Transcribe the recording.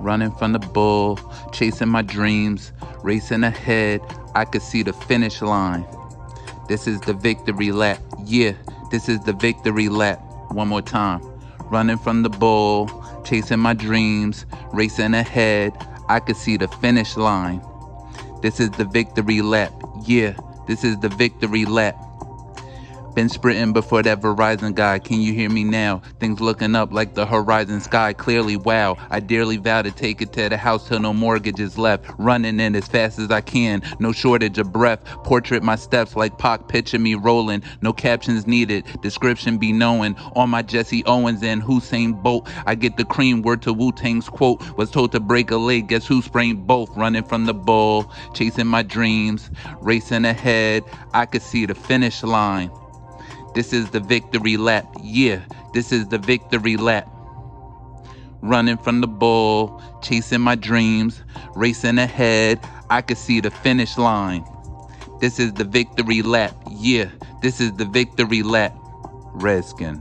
Running from the bull, chasing my dreams, racing ahead, I could see the finish line. This is the victory lap, yeah, this is the victory lap. One more time. Running from the bull, chasing my dreams, racing ahead, I could see the finish line. This is the victory lap, yeah, this is the victory lap. Been sprinting before that Verizon guy, can you hear me now? Things looking up like the horizon sky, clearly wow. I dearly vow to take it to the house till no mortgage is left. Running in as fast as I can, no shortage of breath. Portrait my steps like Pac, picture me rolling. No captions needed, description be knowing. On my Jesse Owens and Husain Bolt, I get the cream, word to WuTang's quote. Was told to break a leg, guess who sprained both? Running from the bull, chasing my dreams, racing ahead, I could see the finish line. This is the victory lap, yeah, this is the victory lap. Running from the bull, chasing my dreams, racing ahead, I could see the finish line. This is the victory lap, yeah, this is the victory lap. Redskin.